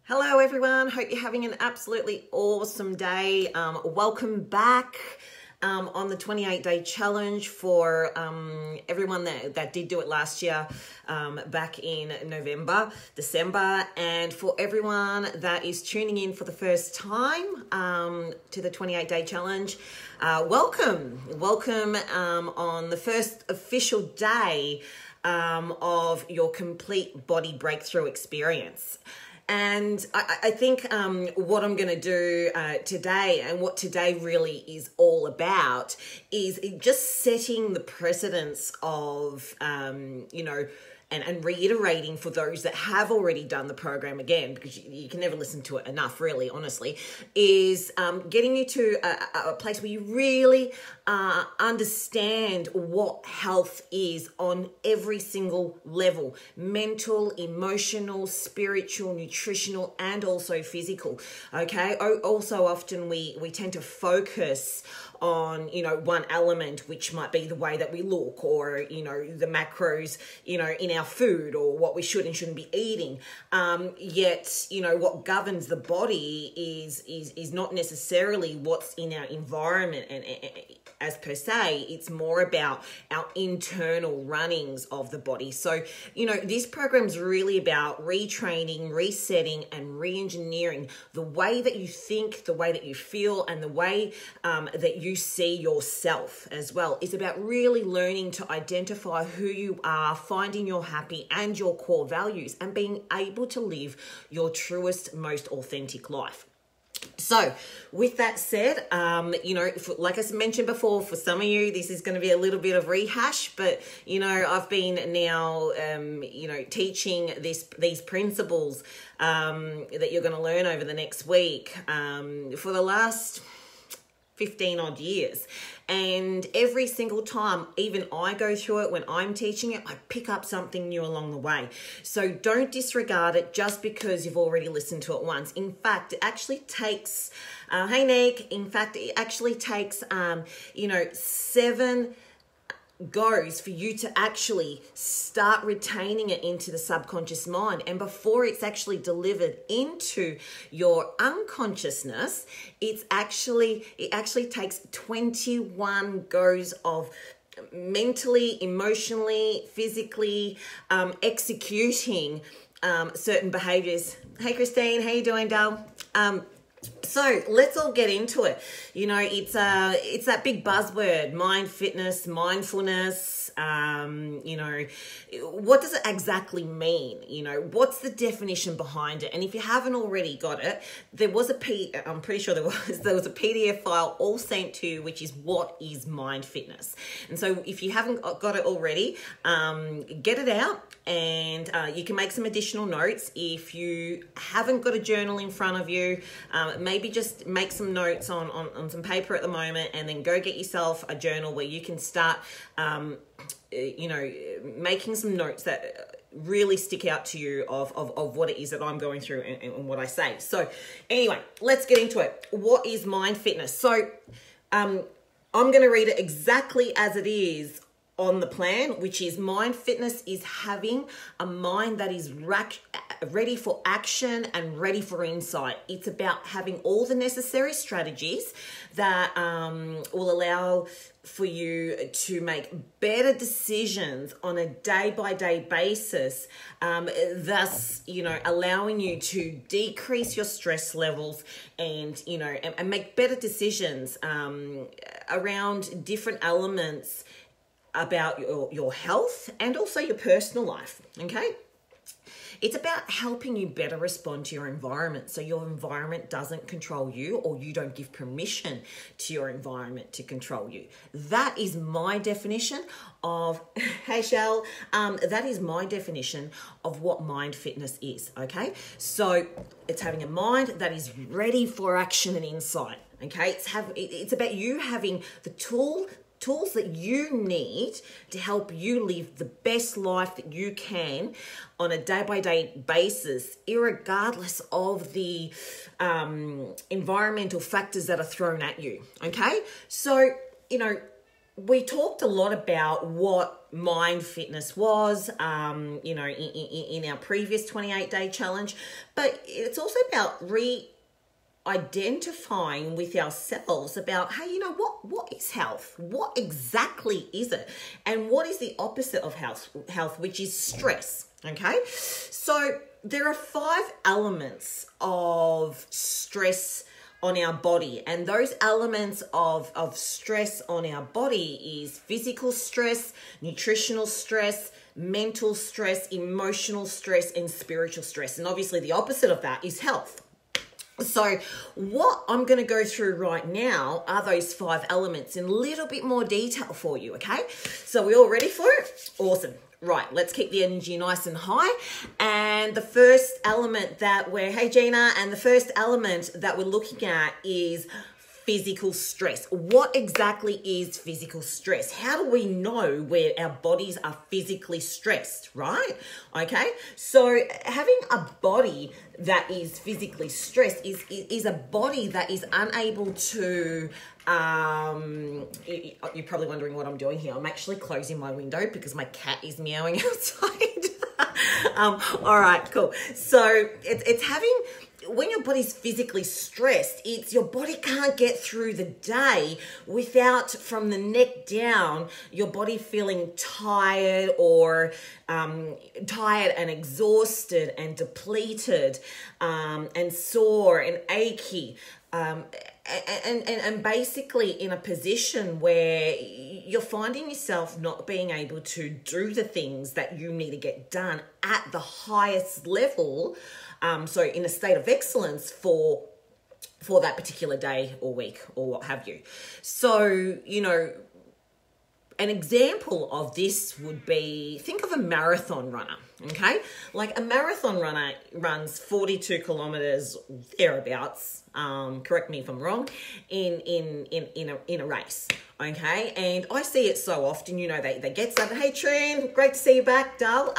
Hello everyone, hope you're having an absolutely awesome day. Welcome back on the 28-day challenge for everyone that did do it last year back in November, December, and for everyone that is tuning in for the first time to the 28-day challenge, welcome on the first official day of your complete body breakthrough experience. And I think what I'm going to do today, and what today really is all about, is just setting the precedence of, and reiterating for those that have already done the program again, because you can never listen to it enough, really, honestly, is getting you to a place where you really understand what health is on every single level: mental, emotional, spiritual, nutritional, and also physical. Okay. Also, often we tend to focus on, one element, which might be the way that we look, or, the macros, in our food, or what we should and shouldn't be eating. Yet, what governs the body is not necessarily what's in our environment and as per se. It's more about our internal runnings of the body. So, this program is really about retraining, resetting, and re-engineering the way that you think, the way that you feel, and the way that you see yourself as well. It's about really learning to identify who you are, finding your happy and your core values, and being able to live your truest, most authentic life. So with that said, like I mentioned before, for some of you, this is going to be a little bit of rehash, but, I've been now, teaching these principles that you're going to learn over the next week for the last 15 odd years. And every single time, even I go through it, when I'm teaching it, I pick up something new along the way. So don't disregard it just because you've already listened to it once. In fact, it actually takes, hey Nick, in fact, it actually takes, 7 goes for you to actually start retaining it into the subconscious mind. And before it's actually delivered into your unconsciousness, it actually takes 21 goes of mentally, emotionally, physically executing certain behaviors. Hey Christine, how you doing, doll? So let's all get into it. It's that big buzzword, mind fitness, mindfulness. What does it exactly mean? What's the definition behind it? And if you haven't already got it, I'm pretty sure there was a PDF file all sent to you, which is what is mind fitness. And so if you haven't got it already, get it out. And you can make some additional notes. If you haven't got a journal in front of you, maybe just make some notes on some paper at the moment, and then go get yourself a journal where you can start, making some notes that really stick out to you of what it is that I'm going through and what I say. So anyway, let's get into it. What is mind fitness? So I'm going to read it exactly as it is on the plan, which is: mind fitness is having a mind that is ready for action and ready for insight. It's about having all the necessary strategies that will allow for you to make better decisions on a day-by-day basis, thus, allowing you to decrease your stress levels and make better decisions around different elements about your health and also your personal life, okay? It's about helping you better respond to your environment, so your environment doesn't control you, or you don't give permission to your environment to control you. That is my definition of, hey Shell, that is my definition of what mind fitness is, okay? So it's having a mind that is ready for action and insight, okay? It's about you having the tools that you need to help you live the best life that you can on a day-by-day basis, irregardless of the environmental factors that are thrown at you, okay? So, we talked a lot about what mind fitness was, you know, in our previous 28-day challenge, but it's also about identifying with ourselves about, hey, you know, what is health? What exactly is it? And what is the opposite of health, which is stress, okay? So there are 5 elements of stress on our body, and those elements of stress on our body is physical stress, nutritional stress, mental stress, emotional stress, and spiritual stress. And obviously the opposite of that is health. So what I'm going to go through right now are those 5 elements in a little bit more detail for you, okay? So we all ready for it? Awesome. Right, let's keep the energy nice and high. And the first element that hey Gina, and the first element that we're looking at is physical stress. What exactly is physical stress? How do we know where our bodies are physically stressed, right? Okay, so having a body that is physically stressed is a body that is unable to, you're probably wondering what I'm doing here. I'm actually closing my window because my cat is meowing outside. All right, cool. So it's having, when your body's physically stressed, it's your body can't get through the day without, from the neck down, your body feeling tired or tired and exhausted and depleted and sore and achy. And basically in a position where you're finding yourself not being able to do the things that you need to get done at the highest level, so in a state of excellence for that particular day or week or what have you. So, you know, an example of this would be, think of a marathon runner, okay? Like a marathon runner runs 42 kilometers thereabouts, correct me if I'm wrong, in a race, okay? And I see it so often, you know, they get started. Hey Trin, great to see you back, Dal.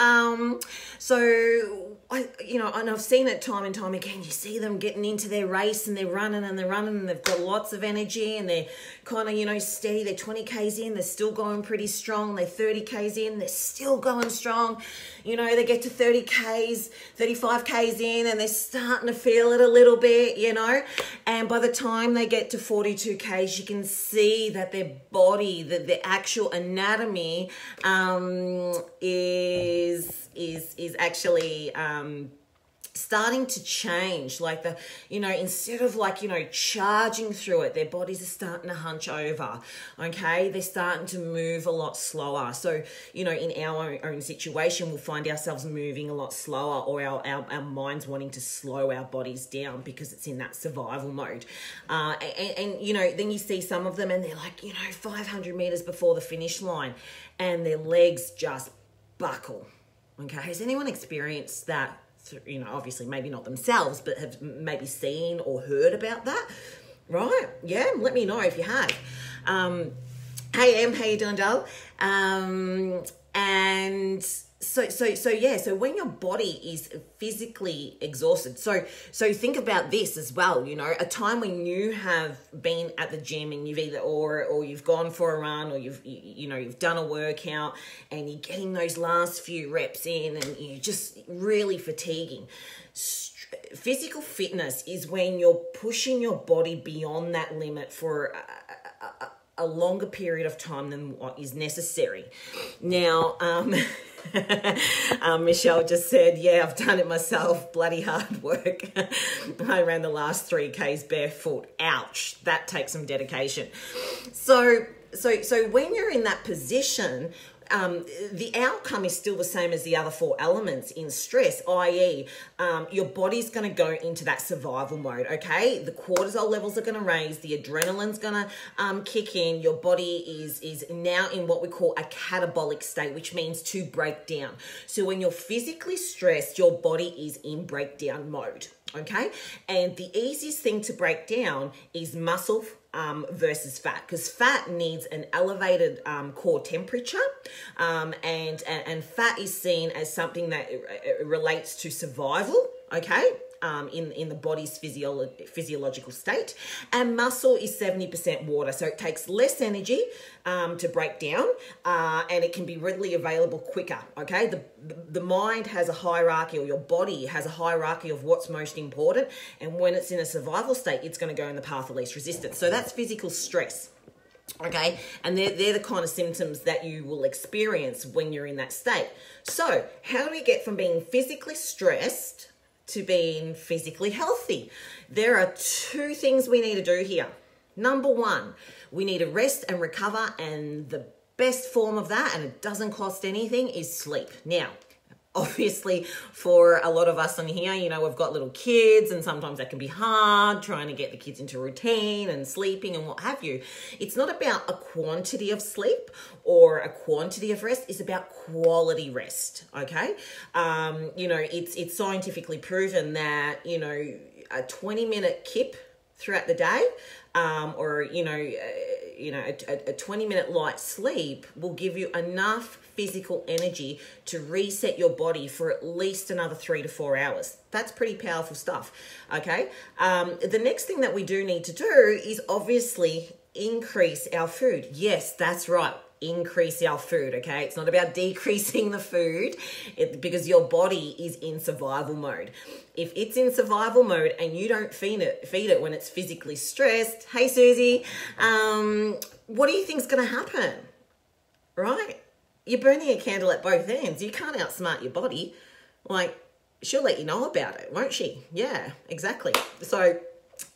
So and I've seen it time and time again. You see them getting into their race and they're running and they've got lots of energy and they're kind of, you know, steady. They're 20 Ks in, they're still going pretty strong. They're 30 Ks in, they're still going strong. You know, they get to 30 Ks, 35 Ks in and they're starting to feel it a little bit, you know. And by the time they get to 42 Ks, you can see that their body, the actual anatomy is actually starting to change. Like instead of charging through it, their bodies are starting to hunch over, okay? They're starting to move a lot slower. So, you know, in our own situation, we'll find ourselves moving a lot slower, or our minds wanting to slow our bodies down because it's in that survival mode. And you know, then you see some of them and they're like, you know, 500 meters before the finish line and their legs just buckle. Okay, has anyone experienced that? You know, obviously maybe not themselves, but have maybe seen or heard about that, right? Yeah, let me know if you have. Hey Em, how you doing, Dal? And so when your body is physically exhausted, so think about this as well, you know, a time when you have been at the gym and you've either or you've gone for a run, or you've done a workout and you're getting those last few reps in and you're just really fatiguing. Physical fitness is when you're pushing your body beyond that limit for a longer period of time than what is necessary. Now, Michelle just said, yeah, I've done it myself. Bloody hard work. I ran the last 3 Ks barefoot. Ouch. That takes some dedication. So when you're in that position, the outcome is still the same as the other 4 elements in stress, i.e. Your body's going to go into that survival mode, okay? The cortisol levels are going to raise, the adrenaline's going to kick in. Your body is now in what we call a catabolic state, which means to break down. So when you're physically stressed, your body is in breakdown mode, okay? And the easiest thing to break down is muscle versus fat, because fat needs an elevated core temperature, and fat is seen as something that relates to survival, okay, in the body's physiological state, and muscle is 70% water, so it takes less energy to break down, and it can be readily available quicker, okay? The mind has a hierarchy, or your body has a hierarchy of what's most important, and when it's in a survival state, it's going to go in the path of least resistance. So that's physical stress. Okay, and they're the kind of symptoms that you will experience when you're in that state. So how do we get from being physically stressed to being physically healthy? There are two things we need to do here. Number one, we need to rest and recover, and the best form of that, and it doesn't cost anything, is sleep. Now, obviously, for a lot of us on here, you know, we've got little kids, and sometimes that can be hard, trying to get the kids into routine and sleeping and what have you. It's not about a quantity of sleep or a quantity of rest. It's about quality rest, okay? You know, it's scientifically proven that, you know, a 20-minute kip throughout the day, or, you know, a 20-minute light sleep will give you enough physical energy to reset your body for at least another 3 to 4 hours. That's pretty powerful stuff, okay? The next thing that we do need to do is obviously increase our food. Yes, that's right. Increase our food, okay? It's not about decreasing the food because your body is in survival mode. If it's in survival mode and you don't feed it when it's physically stressed, hey Susie, what do you think's going to happen, right? You're burning a candle at both ends. You can't outsmart your body. Like, she'll let you know about it, won't she? Yeah, exactly. So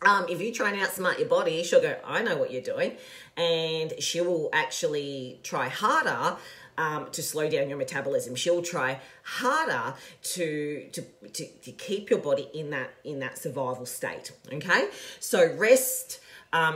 if you try and outsmart your body, she'll go, I know what you're doing. And she will actually try harder to slow down your metabolism. She'll try harder to keep your body in that survival state. Okay, so rest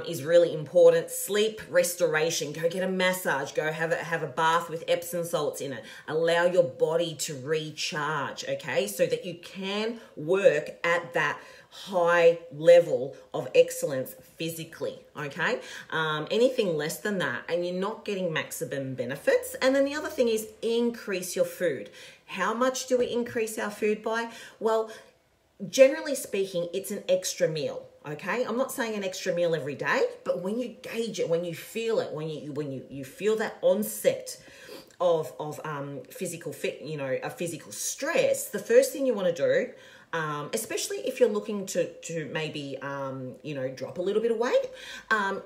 is really important. Sleep, restoration. Go get a massage. Go have a bath with Epsom salts in it. Allow your body to recharge. Okay, so that you can work at that high level of excellence physically, okay? Anything less than that, and you're not getting maximum benefits. And then the other thing is increase your food. How much do we increase our food by? Well, generally speaking, it's an extra meal, okay? I'm not saying an extra meal every day, but when you gauge it, when you feel it, when you feel that onset of physical physical stress, the first thing you want to do, especially if you're looking to maybe drop a little bit of weight,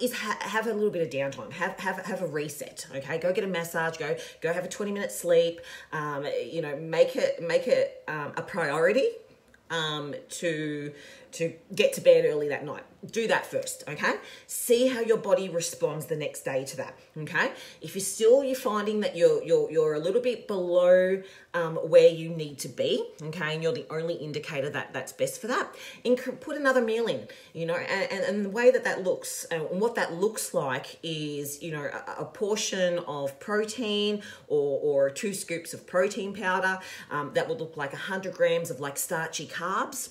is have a little bit of downtime, have a reset. Okay, go get a massage, go have a 20-minute sleep. Make it a priority to get to bed early that night. Do that first, okay? See how your body responds the next day to that, okay? If you're finding that you're a little bit below where you need to be, okay, and you're the only indicator that's best for that, put another meal in, and the way that looks, and what that looks like is, a portion of protein or 2 scoops of protein powder. That would look like 100 grams of like starchy carbs.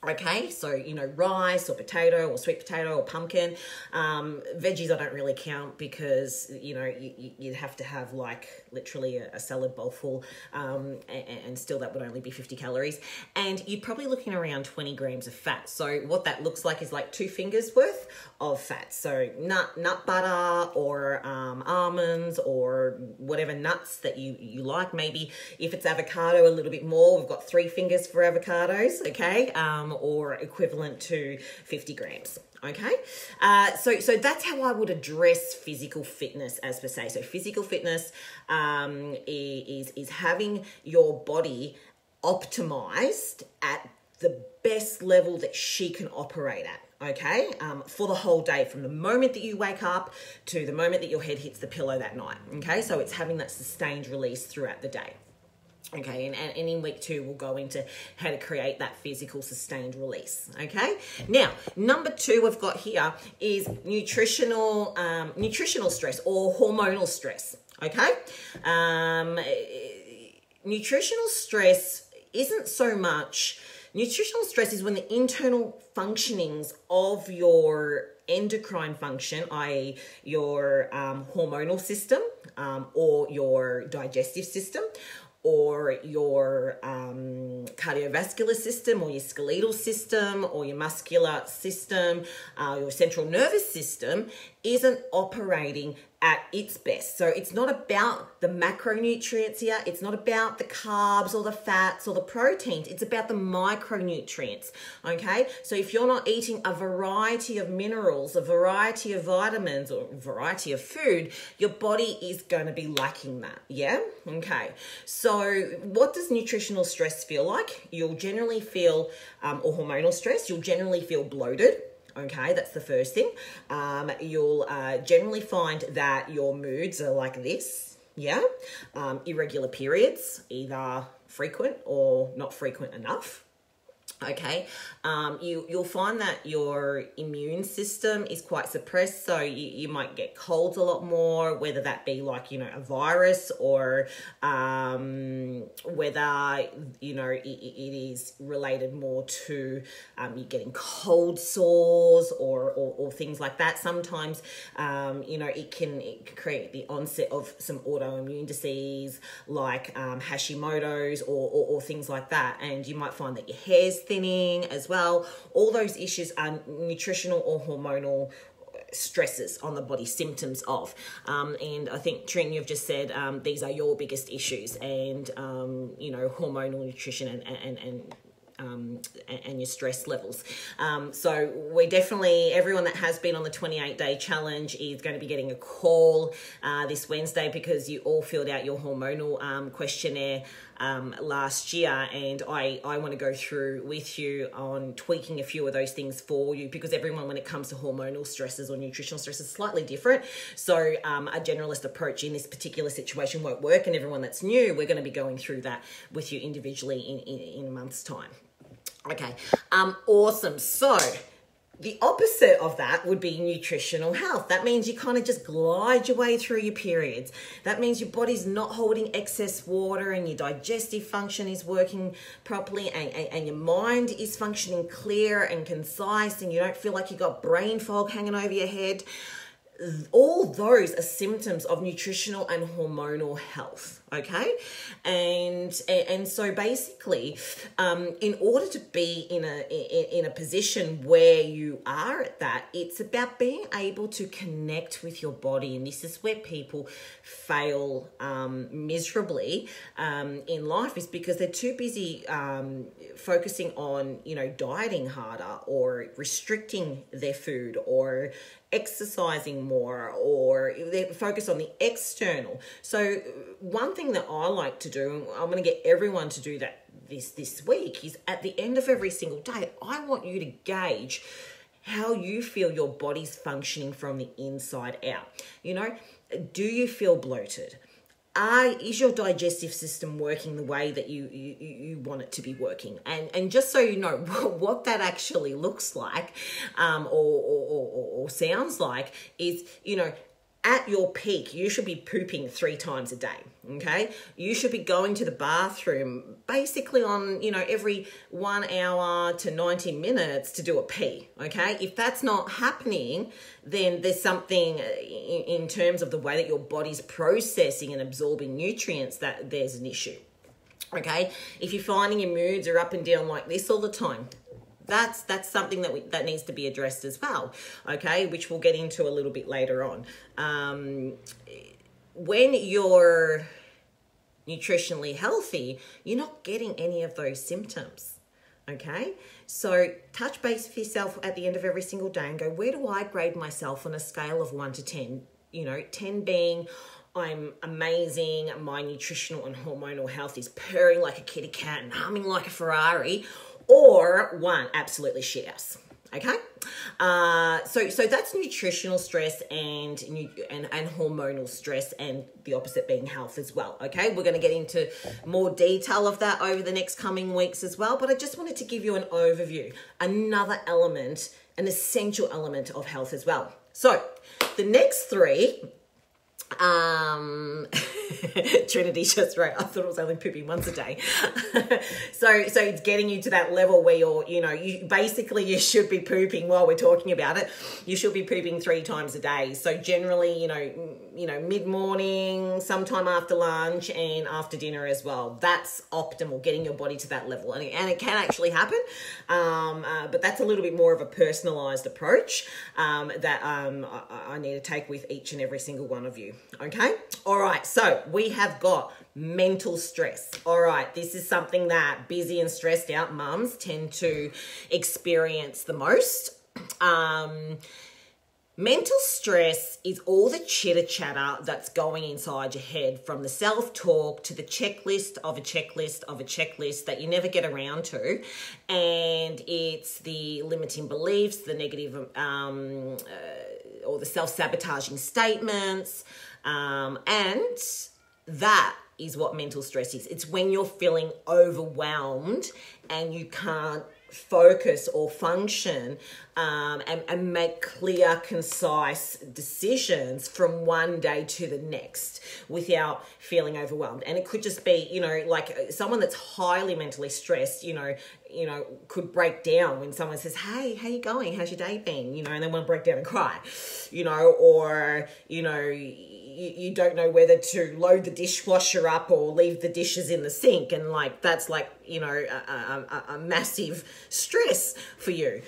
Okay, so, rice or potato or sweet potato or pumpkin. Veggies I don't really count because, you'd have to have like literally a salad bowl full, and still that would only be 50 calories. And you're probably looking around 20 grams of fat. So what that looks like is like 2 fingers worth of fat. So nut butter or almonds or whatever nuts that you like. Maybe if it's avocado, a little bit more. We've got 3 fingers for avocados, okay? Or equivalent to 50 grams. Okay, so that's how I would address physical fitness as per se. So physical fitness is having your body optimized at the best level that she can operate at. Okay, for the whole day, from the moment that you wake up to the moment that your head hits the pillow that night. Okay, so it's having that sustained release throughout the day. Okay, and in week 2, we'll go into how to create that physical sustained release. Okay, now number 2 we've got here is nutritional stress or hormonal stress. Okay, nutritional stress isn't so much. Nutritional stress is when the internal functionings of your endocrine function, i.e. your hormonal system or your digestive system, or your cardiovascular system, or your skeletal system, or your muscular system, your central nervous system isn't operating at its best. So it's not about the macronutrients here. It's not about the carbs or the fats or the proteins. It's about the micronutrients, okay? So if you're not eating a variety of minerals, a variety of vitamins, or a variety of food, your body is going to be lacking that, yeah? Okay. So what does nutritional stress feel like? You'll generally feel, or hormonal stress, you'll generally feel bloated. Okay, that's the first thing. You'll generally find that your moods are like this, yeah? Irregular periods, either frequent or not frequent enough. Okay, you'll find that your immune system is quite suppressed, so you might get colds a lot more, whether that be like, you know, a virus, or whether, you know, it is related more to you getting cold sores or things like that. Sometimes, you know, it can create the onset of some autoimmune disease like Hashimoto's or things like that, and you might find that your hair's thinning as well. All those issues are nutritional or hormonal stresses on the body, symptoms of. And I think, Trin, you've just said these are your biggest issues, and you know, hormonal nutrition and your stress levels. So we're definitely, everyone that has been on the 28-day challenge is going to be getting a call this Wednesday, because you all filled out your hormonal questionnaire last year, and I want to go through with you on tweaking a few of those things for you, because everyone, when it comes to hormonal stresses or nutritional stress, is slightly different. So a generalist approach in this particular situation won't work, and everyone that's new, we're going to be going through that with you individually in a month's time. Okay, awesome. So the opposite of that would be nutritional health. That means you kind of just glide your way through your periods. That means your body's not holding excess water, and your digestive function is working properly, and your mind is functioning clear and concise, and you don't feel like you've got brain fog hanging over your head. All those are symptoms of nutritional and hormonal health, okay? And so basically, in order to be in a position where you are at that, it's about being able to connect with your body. And this is where people fail miserably in life, is because they're too busy focusing on, you know, dieting harder, or restricting their food, or exercising more, or they focus on the external. So one thing that I like to do, and I'm going to get everyone to do that this week, is at the end of every single day, I want you to gauge how you feel your body's functioning from the inside out. You know, do you feel bloated? Is your digestive system working the way that you want it to be working? And just so you know what that actually looks like, or sounds like, is, you know, at your peak, you should be pooping 3 times a day, okay? You should be going to the bathroom basically on, you know, every 1 hour to 90 minutes to do a pee, okay? If that's not happening, then there's something in terms of the way that your body's processing and absorbing nutrients, that there's an issue, okay? If you're finding your moods are up and down like this all the time, that's something that needs to be addressed as well, okay, which we'll get into a little bit later on. When you're nutritionally healthy, you're not getting any of those symptoms, okay? So touch base with yourself at the end of every single day and go, where do I grade myself on a scale of 1 to 10? You know, 10 being I'm amazing, my nutritional and hormonal health is purring like a kitty cat and humming like a Ferrari, or 1, absolutely shit house. Okay, so that's nutritional stress and hormonal stress, and the opposite being health as well. Okay, we're going to get into more detail of that over the next coming weeks as well, but I just wanted to give you an overview, another element, an essential element of health as well. So the next 3 Trinity just wrote, I thought it was only pooping once a day. so it's getting you to that level where you should be pooping. While we're talking about it, you should be pooping 3 times a day. So generally, mid-morning, sometime after lunch, and after dinner as well. That's optimal, getting your body to that level. And it can actually happen, but that's a little bit more of a personalized approach that I need to take with each and every single one of you. Okay. All right. So we have got mental stress. All right. This is something that busy and stressed out mums tend to experience the most. Mental stress is all the chitter chatter that's going inside your head, from the self-talk to the checklist of a checklist of a checklist that you never get around to. And it's the limiting beliefs, the negative or the self-sabotaging statements. And that is what mental stress is. It's when you're feeling overwhelmed and you can't focus or function and make clear, concise decisions from one day to the next without feeling overwhelmed. And it could just be, like someone that's highly mentally stressed, could break down when someone says, hey, how you going? How's your day been? And they want to break down and cry, or, you don't know whether to load the dishwasher up or leave the dishes in the sink. And that's a massive stress for you.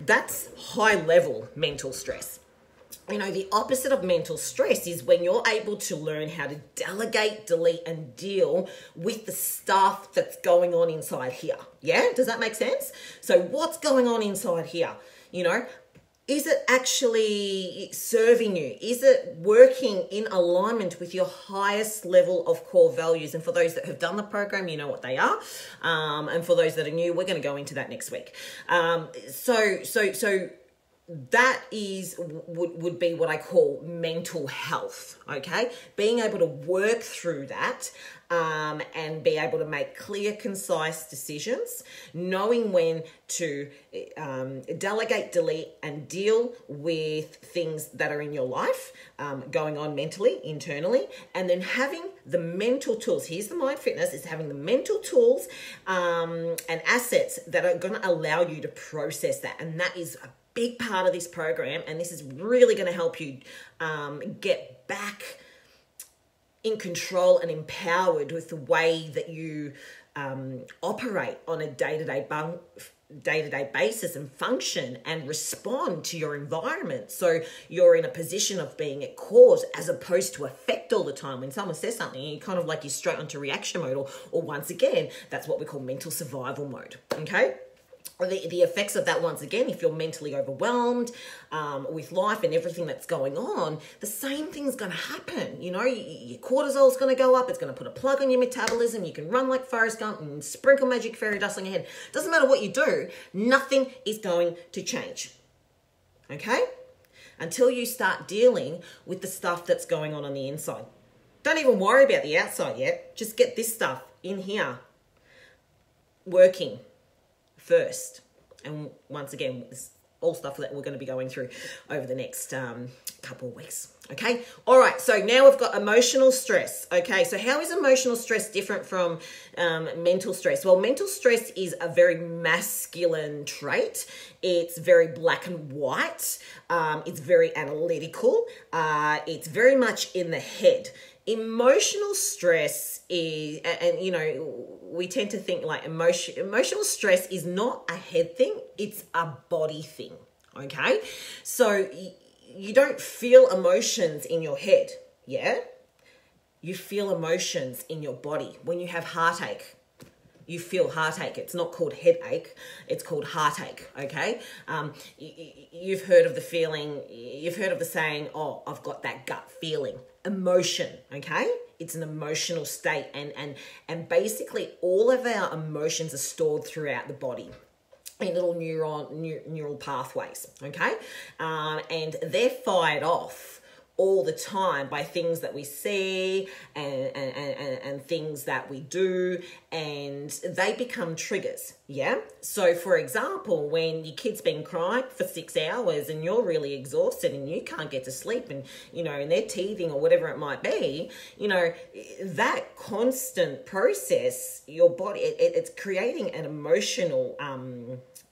That's high level mental stress. The opposite of mental stress is when you're able to learn how to delegate, delete, and deal with the stuff that's going on inside here. Yeah? Does that make sense? So what's going on inside here? Is it actually serving you? Is it working in alignment with your highest level of core values? And for those that have done the program, you know what they are. And for those that are new, we're going to go into that next week. So that would be what I call mental health, okay? Being able to work through that and be able to make clear, concise decisions, knowing when to delegate, delete, and deal with things that are in your life going on mentally, internally, and then having the mental tools. Here's the Mind Fitness, is having the mental tools and assets that are going to allow you to process that. And that is a big part of this program, and this is really going to help you get back in control and empowered with the way that you operate on a day-to-day basis and function and respond to your environment. So you're in a position of being at cause as opposed to effect all the time. When someone says something, you kind of you're straight onto reaction mode, or once again, that's what we call mental survival mode. Okay. The effects of that, once again, if you're mentally overwhelmed with life and everything that's going on, the same thing's going to happen. Your cortisol's going to go up. It's going to put a plug on your metabolism. You can run like Forrest Gump and sprinkle magic fairy dust on your head. Doesn't matter what you do, nothing is going to change. Okay? Until you start dealing with the stuff that's going on the inside. Don't even worry about the outside yet. Just get this stuff in here working first. And once again, it's all stuff that we're going to be going through over the next couple of weeks. Okay. All right. So now we've got emotional stress. Okay. So how is emotional stress different from mental stress? Well, mental stress is a very masculine trait. It's very black and white. It's very analytical. It's very much in the head. Emotional stress is, and we tend to think emotional stress is not a head thing, it's a body thing, okay? So you don't feel emotions in your head, yeah? You feel emotions in your body. When you have heartache, you feel heartache. It's not called headache, it's called heartache, okay? You've heard of the feeling, you've heard of the saying, oh, I've got that gut feeling. Emotion, okay? It's an emotional state, and basically all of our emotions are stored throughout the body in little neural pathways, okay? And they're fired off all the time by things that we see and things that we do, and they become triggers. Yeah. So for example, when your kid's been crying for 6 hours and you're really exhausted and you can't get to sleep, and and they're teething or whatever it might be, that constant process, your body, it's creating an emotional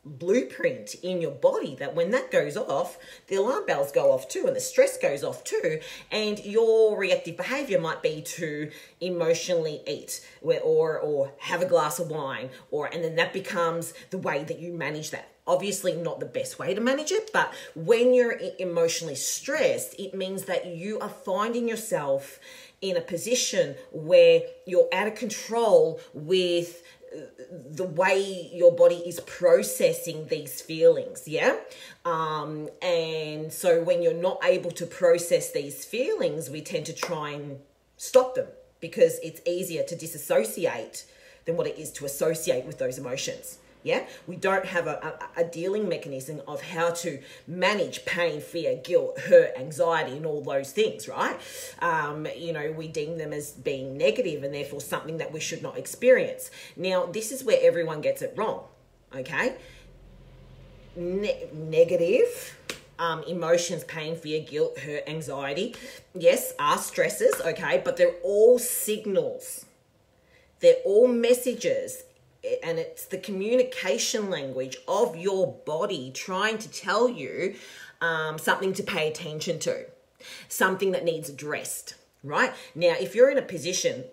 blueprint in your body that when that goes off, the alarm bells go off too, and the stress goes off too, and your reactive behavior might be to emotionally eat or have a glass of wine, and then that becomes the way that you manage that. Obviously not the best way to manage it, but when you're emotionally stressed, it means that you are finding yourself in a position where you're out of control with the way your body is processing these feelings. Yeah. And so when you're not able to process these feelings, we tend to try and stop them, because it's easier to disassociate than what it is to associate with those emotions. Yeah, we don't have a dealing mechanism of how to manage pain, fear, guilt, hurt, anxiety, and all those things, right? We deem them as being negative and therefore something that we should not experience. Now, this is where everyone gets it wrong, okay? Negative emotions, pain, fear, guilt, hurt, anxiety, yes, are stresses, okay? But they're all signals. They're all messages. And it's the communication language of your body trying to tell you something to pay attention to, something that needs addressed, right? Now, if you're in a position,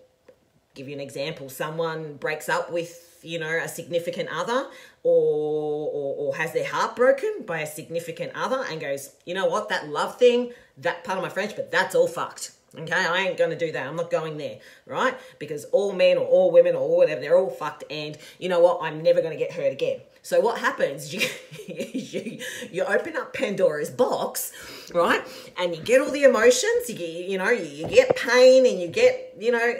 give you an example, someone breaks up with, a significant other or has their heart broken by a significant other and goes, you know what, that love thing, that part of my French, but that's all fucked. Okay, I ain't going to do that. I'm not going there, right? Because all men or all women or whatever, they're all fucked, and you know what? I'm never going to get hurt again. So what happens? You open up Pandora's box, right? And you get all the emotions. You get pain, and you get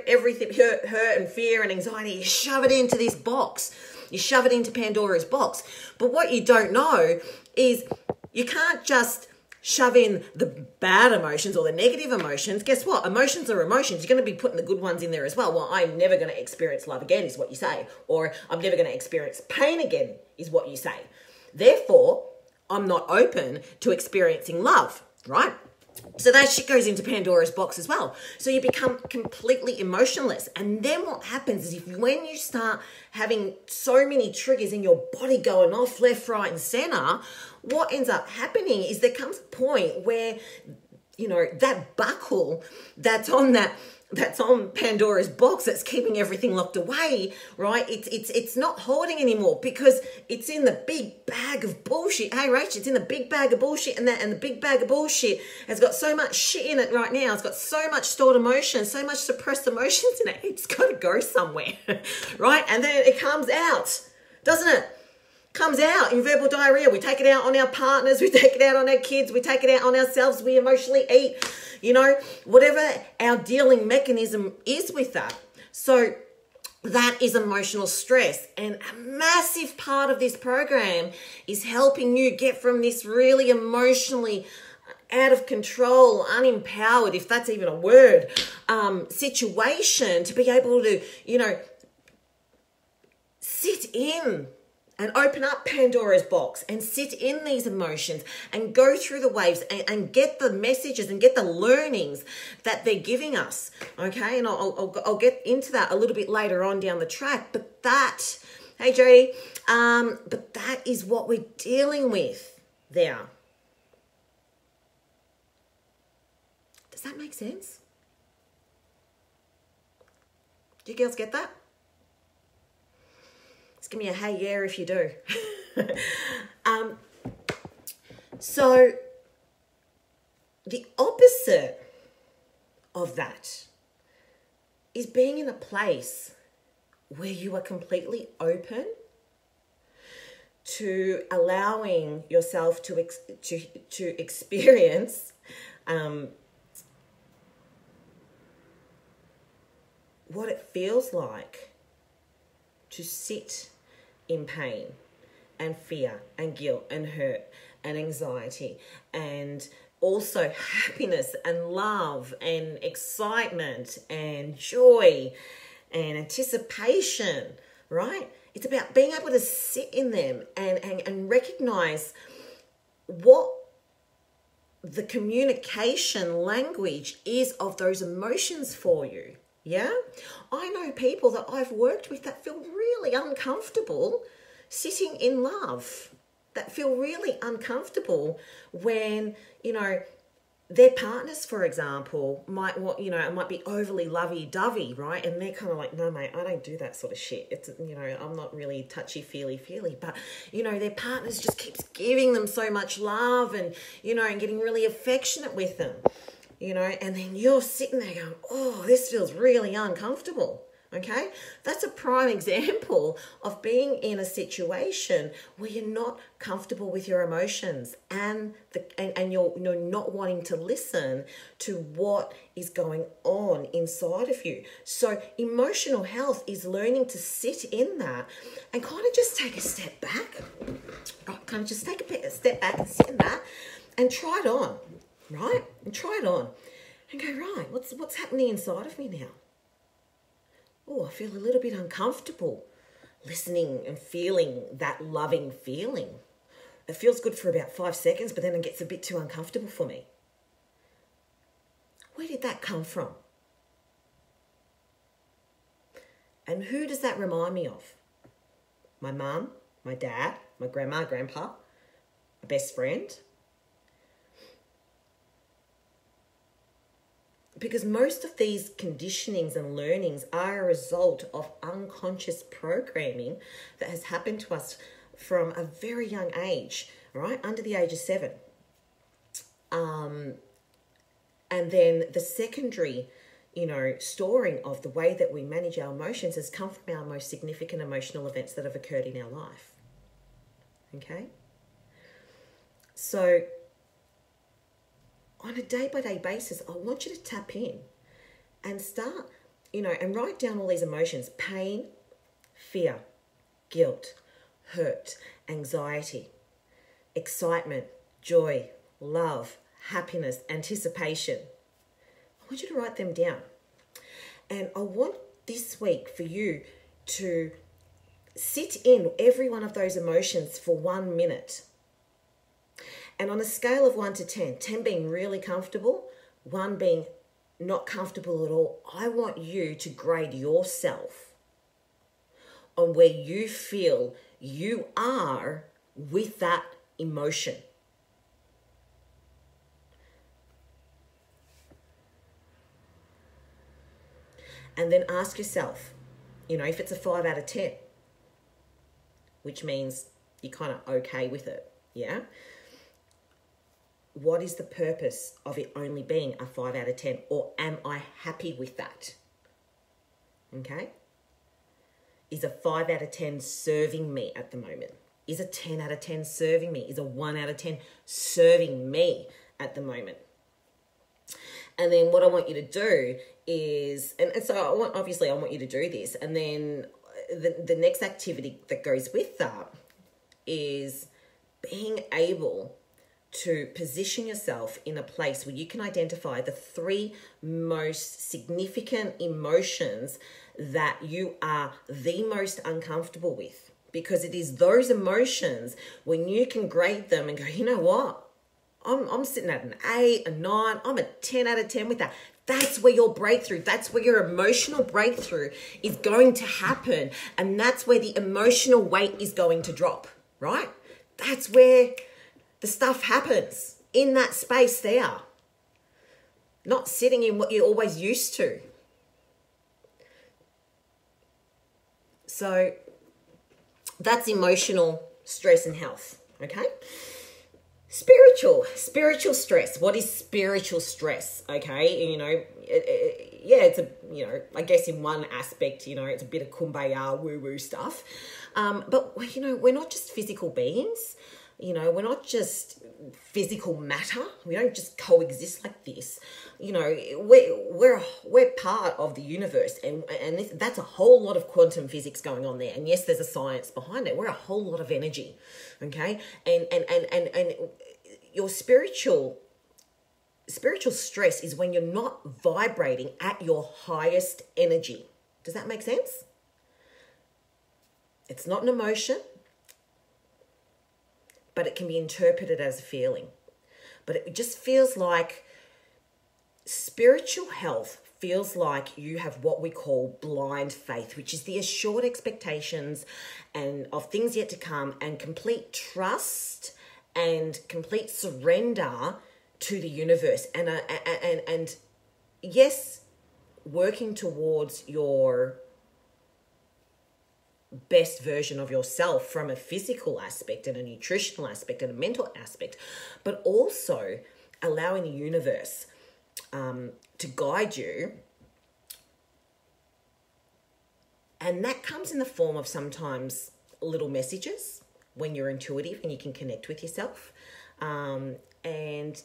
everything, hurt and fear and anxiety. You shove it into this box. You shove it into Pandora's box. But what you don't know is you can't just shove in the bad emotions or the negative emotions. Guess what? Emotions are emotions. You're going to be putting the good ones in there as well. Well, I'm never going to experience love again is what you say. Or I'm never going to experience pain again is what you say. Therefore, I'm not open to experiencing love, right? So that shit goes into Pandora's box as well. So you become completely emotionless. And then what happens is when you start having so many triggers in your body going off left, right, and center, what ends up happening is there comes a point where, that buckle that's on Pandora's box that's keeping everything locked away, right? It's not holding anymore because it's in the big bag of bullshit. Hey, Rach, it's in the big bag of bullshit, and the big bag of bullshit has got so much shit in it right now. It's got so much stored emotion, so much suppressed emotions in it. It's got to go somewhere, right? And then it comes out, doesn't it? Comes out in verbal diarrhea. We take it out on our partners, we take it out on our kids, we take it out on ourselves, we emotionally eat, whatever our dealing mechanism is with that. So that is emotional stress. And a massive part of this program is helping you get from this really emotionally out of control, unempowered, if that's even a word, situation to be able to, sit in and open up Pandora's box and sit in these emotions and go through the waves and get the messages and get the learnings that they're giving us, okay? And I'll get into that a little bit later on down the track. But that, hey Jody, but that is what we're dealing with there. Does that make sense? Do you girls get that? Give me a hey yeah if you do. So the opposite of that is being in a place where you are completely open to allowing yourself to experience what it feels like to sit in pain and fear and guilt and hurt and anxiety and also happiness and love and excitement and joy and anticipation, right? It's about being able to sit in them and recognize what the communication language is of those emotions for you. Yeah? I know people that I've worked with that feel really uncomfortable sitting in love, that feel really uncomfortable when, their partners, for example, might want, it might be overly lovey-dovey, right? And they're kind of like, no, mate, I don't do that sort of shit. It's, I'm not really touchy-feely. But, their partners just keeps giving them so much love and, and getting really affectionate with them, and then you're sitting there going, oh, this feels really uncomfortable. Okay, that's a prime example of being in a situation where you're not comfortable with your emotions and you're not wanting to listen to what is going on inside of you. So emotional health is learning to sit in that and kind of just take a step back. Kind of just take a step back and sit in that and try it on, right? And try it on and go, right, what's happening inside of me now? Oh, I feel a little bit uncomfortable listening and feeling that loving feeling. It feels good for about 5 seconds, but then it gets a bit too uncomfortable for me. Where did that come from? And who does that remind me of? My mum, my dad, my grandma, grandpa, my best friend? Because most of these conditionings and learnings are a result of unconscious programming that has happened to us from a very young age, right? Under the age of 7. And then the secondary, storing of the way that we manage our emotions has come from our most significant emotional events that have occurred in our life. Okay? So on a day-by-day basis, I want you to tap in and start, and write down all these emotions: pain, fear, guilt, hurt, anxiety, excitement, joy, love, happiness, anticipation. I want you to write them down. And I want this week for you to sit in every one of those emotions for 1 minute. And on a scale of 1 to 10, 10 being really comfortable, 1 being not comfortable at all, I want you to grade yourself on where you feel you are with that emotion. And then ask yourself, if it's a 5 out of 10, which means you're kind of okay with it, yeah? What is the purpose of it only being a 5 out of 10? Or am I happy with that? Okay? Is a 5 out of 10 serving me at the moment? Is a 10 out of 10 serving me? Is a 1 out of 10 serving me at the moment? And then what I want you to do is, and so I want you to do this. And then the next activity that goes with that is being able to position yourself in a place where you can identify the 3 most significant emotions that you are the most uncomfortable with. Because it is those emotions when you can grade them and go, you know what? I'm sitting at an 8, a 9, I'm a 10 out of 10 with that. That's where your breakthrough, that's where your emotional breakthrough is going to happen. And that's where the emotional weight is going to drop, right? That's where the stuff happens, in that space there. Not sitting in what you're always used to. So that's emotional stress and health, okay? Spiritual stress. What is spiritual stress? Okay, it's I guess in one aspect, it's a bit of kumbaya woo-woo stuff. But, we're not just physical beings. We're not just physical matter. We don't just coexist like this. We're part of the universe, and that's a whole lot of quantum physics going on there. And yes, there's a science behind it. We're a whole lot of energy, okay? And your spiritual spiritual stress is when you're not vibrating at your highest energy. Does that make sense? It's not an emotion, but it can be interpreted as a feeling. But it just feels like spiritual health feels like you have what we call blind faith, which is the assured expectations and of things yet to come, and complete trust and complete surrender to the universe. And yes, working towards your best version of yourself from a physical aspect and a nutritional aspect and a mental aspect, but also allowing the universe to guide you. And that comes in the form of sometimes little messages when you're intuitive and you can connect with yourself. And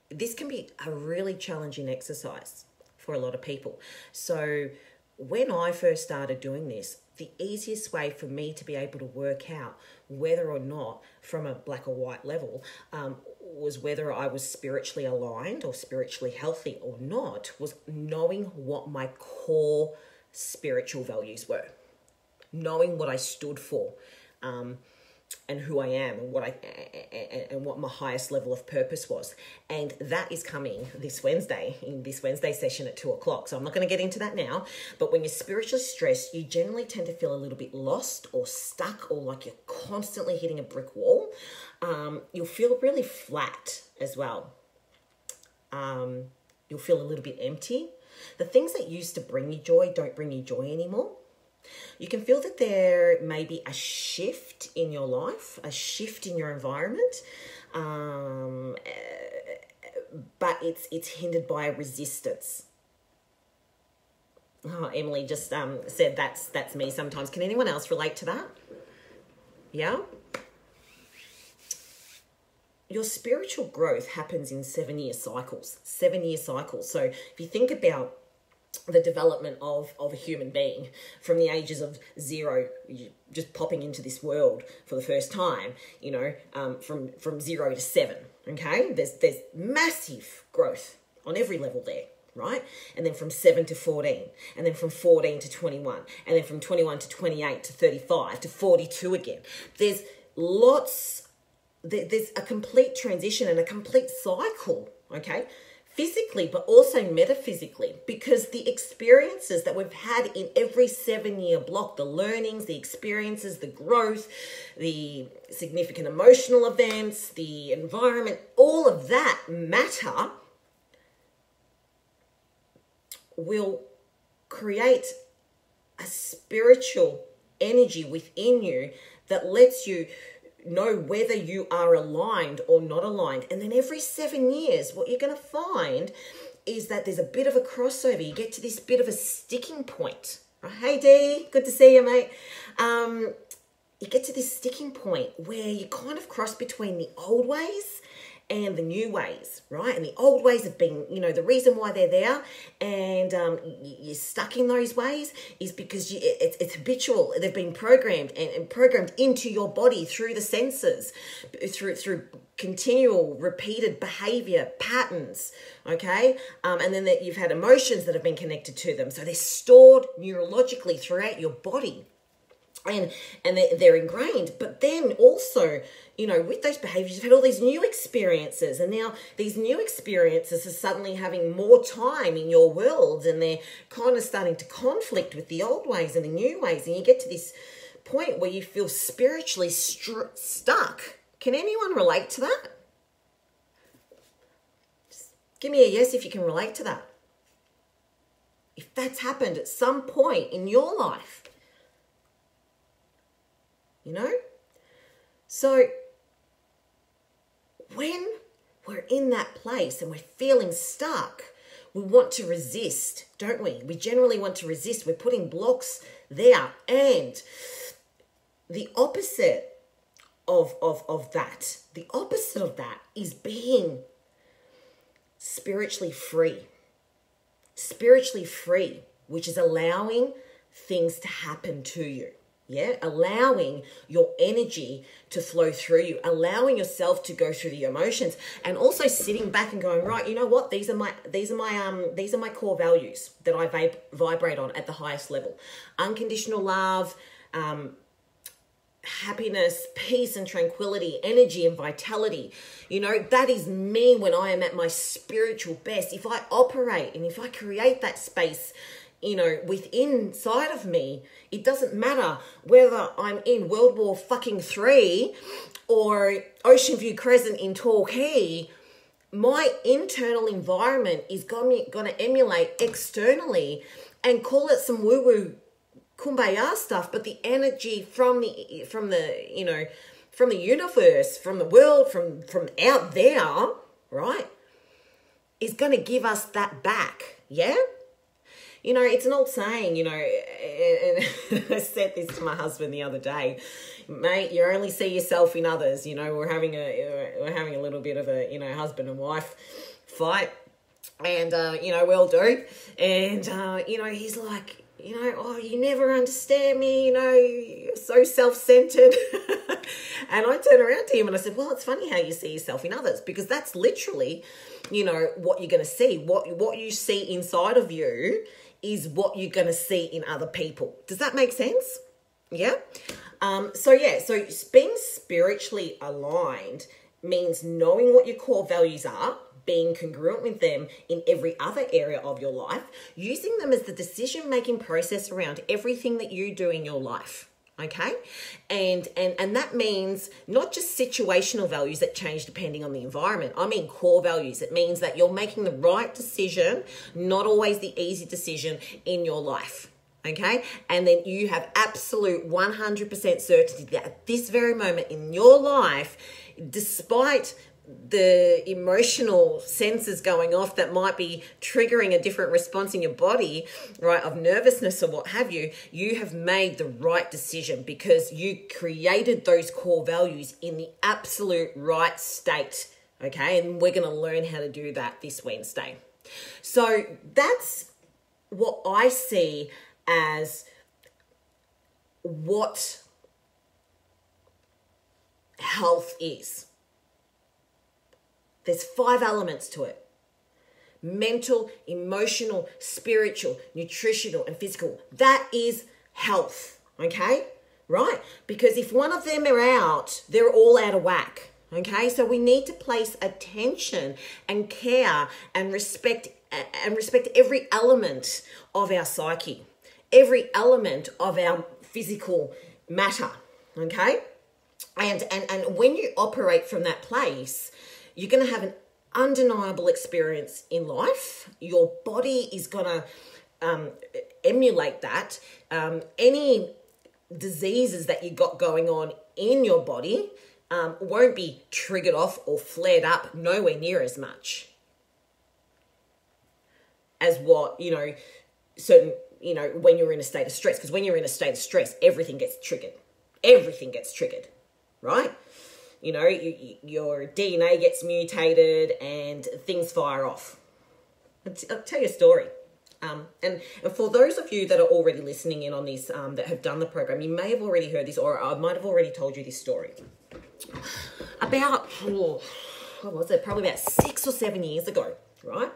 this can be a really challenging exercise for a lot of people. So when I first started doing this, the easiest way for me to be able to work out whether or not, from a black or white level, was whether I was spiritually aligned or spiritually healthy or not, was knowing what my core spiritual values were, knowing what I stood for, and who I am, and what my highest level of purpose was. And that is coming this Wednesday, in this Wednesday session at 2:00. So I'm not going to get into that now. But when you're spiritually stressed, you generally tend to feel a little bit lost or stuck, or like you're constantly hitting a brick wall. You'll feel really flat as well. You'll feel a little bit empty. The things that used to bring you joy don't bring you joy anymore. You can feel that there may be a shift in your life, a shift in your environment, but it's hindered by a resistance. Oh, Emily just said that's me sometimes. Can anyone else relate to that? Yeah? Your spiritual growth happens in 7-year cycles. 7-year cycles. So if you think about the development of a human being from the ages of 0, just popping into this world for the first time, from 0 to 7, okay? There's massive growth on every level there, right? And then from 7 to 14, and then from 14 to 21, and then from 21 to 28 to 35 to 42 again. There's a complete transition and a complete cycle, okay? Physically, but also metaphysically, because the experiences that we've had in every 7-year block, the learnings, the experiences, the growth, the significant emotional events, the environment, all of that matter will create a spiritual energy within you that lets you know whether you are aligned or not aligned. And then every 7 years, what you're going to find is that there's a bit of a crossover. You get to this bit of a sticking point. Hey, Dee, good to see you, mate. You get to this sticking point where you kind of cross between the old ways and the new ways, right? And the old ways have been, the reason why they're there, and you're stuck in those ways is because it's habitual. They've been programmed and programmed into your body through the senses, through continual repeated behavior patterns, okay? And then you've had emotions that have been connected to them. So they're stored neurologically throughout your body. And they're ingrained. But then also, with those behaviors, you've had all these new experiences, and now these new experiences are suddenly having more time in your world, and they're kind of starting to conflict with the old ways and the new ways, and you get to this point where you feel spiritually stuck. Can anyone relate to that? Just give me a yes if you can relate to that. If that's happened at some point in your life. So when we're in that place and we're feeling stuck, we want to resist, don't we? We generally want to resist. We're putting blocks there. And the opposite of that is being spiritually free. Spiritually free, which is allowing things to happen to you. Yeah, allowing your energy to flow through you, allowing yourself to go through the emotions, and also sitting back and going, right, you know what? These are my core values that I vibrate on at the highest level. Unconditional love, happiness, peace and tranquility, energy and vitality. You know, that is me when I am at my spiritual best. If I operate and if I create that space, you know, within inside of me, it doesn't matter whether I'm in World War fucking 3 or Ocean View Crescent in Torquay. My internal environment is going to emulate externally, and call it some woo-woo kumbaya stuff, but the energy from the universe, from the world, from out there, right, is going to give us that back. Yeah. You know, it's an old saying, you know, and I said this to my husband the other day, mate, you only see yourself in others. You know, we're having a little bit of a, you know, husband and wife fight, and, you know, we all do. And, you know, he's like, you know, oh, you never understand me, you know, you're so self-centered. And I turned around to him and I said, well, it's funny how you see yourself in others, because that's literally, you know, what you're going to see. What you see inside of you is what you're going to see in other people. Does that make sense? Yeah. So being spiritually aligned means knowing what your core values are, being congruent with them in every other area of your life, using them as the decision-making process around everything that you do in your life. Okay. And that means not just situational values that change depending on the environment. I mean, core values. It means that you're making the right decision, not always the easy decision in your life. Okay. And then you have absolute 100% certainty that at this very moment in your life, despite the emotional senses going off that might be triggering a different response in your body, right, of nervousness or what have you, you have made the right decision because you created those core values in the absolute right state, okay? And we're going to learn how to do that this Wednesday. So that's what I see as what health is. There's 5 elements to it: mental, emotional, spiritual, nutritional, and physical. That is health, okay? Right? Because if one of them are out, they're all out of whack, okay? So we need to place attention and care and respect every element of our psyche, every element of our physical matter, okay? And when you operate from that place, you're going to have an undeniable experience in life. Your body is going to emulate that. Any diseases that you got going on in your body won't be triggered off or flared up nowhere near as much as what, you know, certain, you know, when you're in a state of stress. Because when you're in a state of stress, everything gets triggered. Everything gets triggered, right? You know, your DNA gets mutated and things fire off. I'll tell you a story. And for those of you that are already listening in on this, that have done the program, you may have already heard this, or I might have already told you this story. About, what was it? Probably about 6 or 7 years ago, right?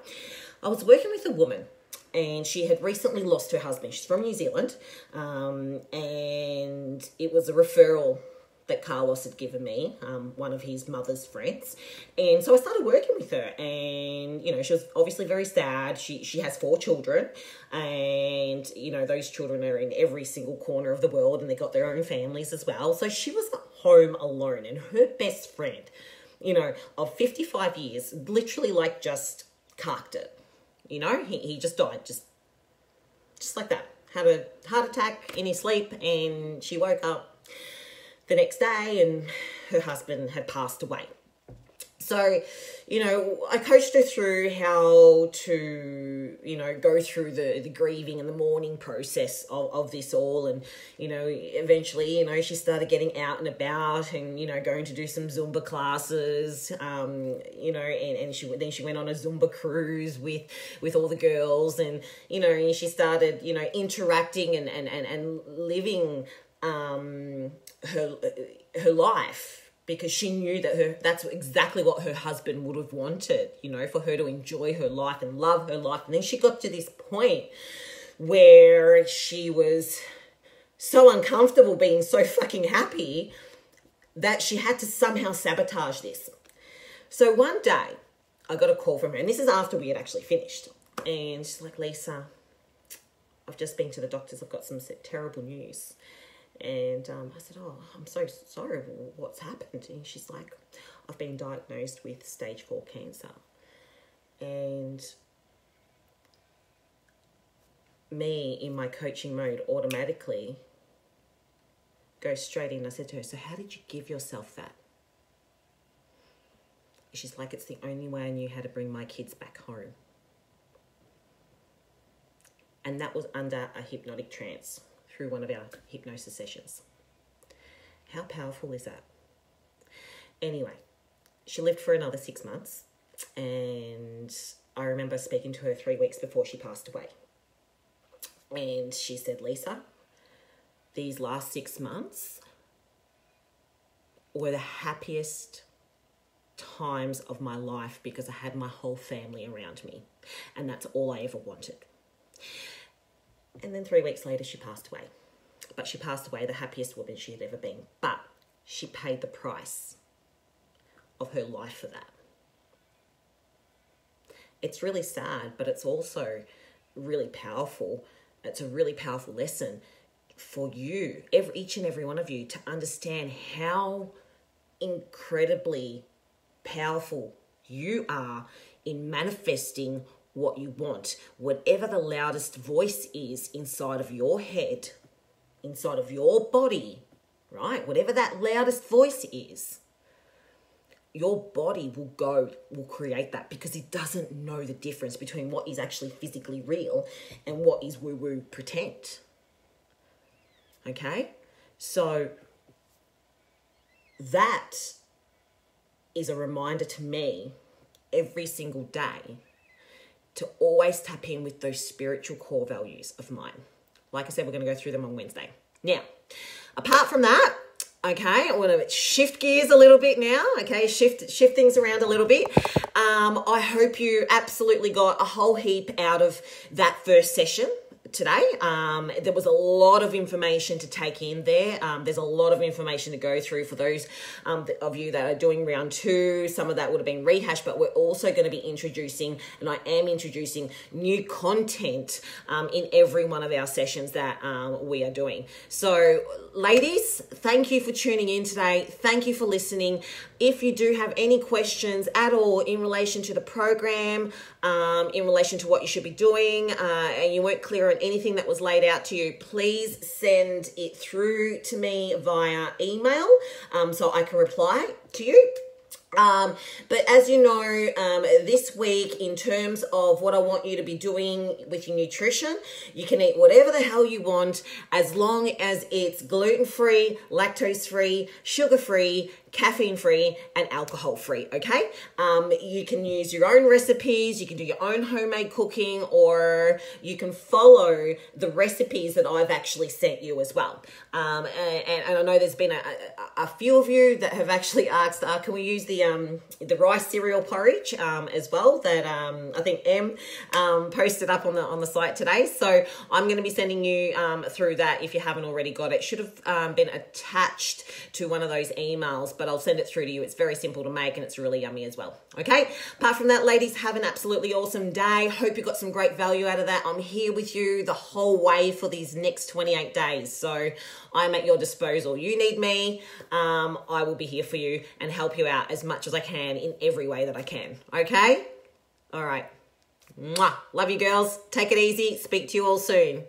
I was working with a woman, and she had recently lost her husband. She's from New Zealand, and it was a referral that Carlos had given me, one of his mother's friends. And so I started working with her, and, you know, she was obviously very sad. She has 4 children, and, you know, those children are in every single corner of the world, and they got their own families as well. So she was home alone, and her best friend, you know, of 55 years, literally like just carked it. You know, he just died, just like that. Had a heart attack in his sleep, and she woke up the next day and her husband had passed away. So, you know, I coached her through how to, you know, go through the grieving and the mourning process of this all. And, you know, eventually, you know, she started getting out and about and, you know, going to do some Zumba classes, you know, and she went on a Zumba cruise with all the girls, and, you know, she started, you know, interacting and living her life, because she knew that that's exactly what her husband would have wanted, you know, for her to enjoy her life and love her life. And then she got to this point where she was so uncomfortable being so fucking happy that she had to somehow sabotage this. So one day I got a call from her, and this is after we had actually finished. And she's like, Lisa, I've just been to the doctors. I've got some terrible news. And I said, oh, I'm so sorry. What's happened? And she's like, I've been diagnosed with stage 4 cancer. And me, in my coaching mode, automatically goes straight in. I said to her, so how did you give yourself that? She's like, it's the only way I knew how to bring my kids back home. And that was under a hypnotic trance through one of our hypnosis sessions. How powerful is that? Anyway, she lived for another 6 months, and I remember speaking to her 3 weeks before she passed away. And she said, Lisa, these last 6 months were the happiest times of my life because I had my whole family around me, and that's all I ever wanted. And then 3 weeks later, she passed away. But she passed away the happiest woman she had ever been. But she paid the price of her life for that. It's really sad, but it's also really powerful. It's a really powerful lesson for you, each and every one of you, to understand how incredibly powerful you are in manifesting what you want. Whatever the loudest voice is inside of your head, inside of your body, right? Whatever that loudest voice is, your body will create that, because it doesn't know the difference between what is actually physically real and what is woo-woo pretend. Okay? So that is a reminder to me every single day to always tap in with those spiritual core values of mine. Like I said, we're going to go through them on Wednesday. Now, apart from that, okay, I want to shift gears a little bit now, okay, shift things around a little bit. I hope you absolutely got a whole heap out of that first session today. There was a lot of information to take in there. There's a lot of information to go through for those of you that are doing round 2. Some of that would have been rehashed, but we're also going to be introducing, and I am introducing, new content in every one of our sessions that we are doing. So ladies, thank you for tuning in today. Thank you for listening. If you do have any questions at all in relation to the program, in relation to what you should be doing, and you weren't clear on anything that was laid out to you, please send it through to me via email so I can reply to you. But as you know, this week, in terms of what I want you to be doing with your nutrition, you can eat whatever the hell you want, as long as it's gluten-free, lactose-free, sugar-free, caffeine-free, and alcohol-free, okay? You can use your own recipes, you can do your own homemade cooking, or you can follow the recipes that I've actually sent you as well. And I know there's been a few of you that have actually asked, can we use the rice cereal porridge as well, that I think Em posted up on the site today. So I'm going to be sending you through that if you haven't already got it. Should have been attached to one of those emails, but I'll send it through to you. It's very simple to make, and it's really yummy as well. Okay, apart from that, ladies, have an absolutely awesome day. Hope you got some great value out of that. I'm here with you the whole way for these next 28 days, so I'm at your disposal. You need me, I will be here for you and help you out as much as I can in every way that I can. Okay, all right. Mwah. Love you, girls. Take it easy. Speak to you all soon.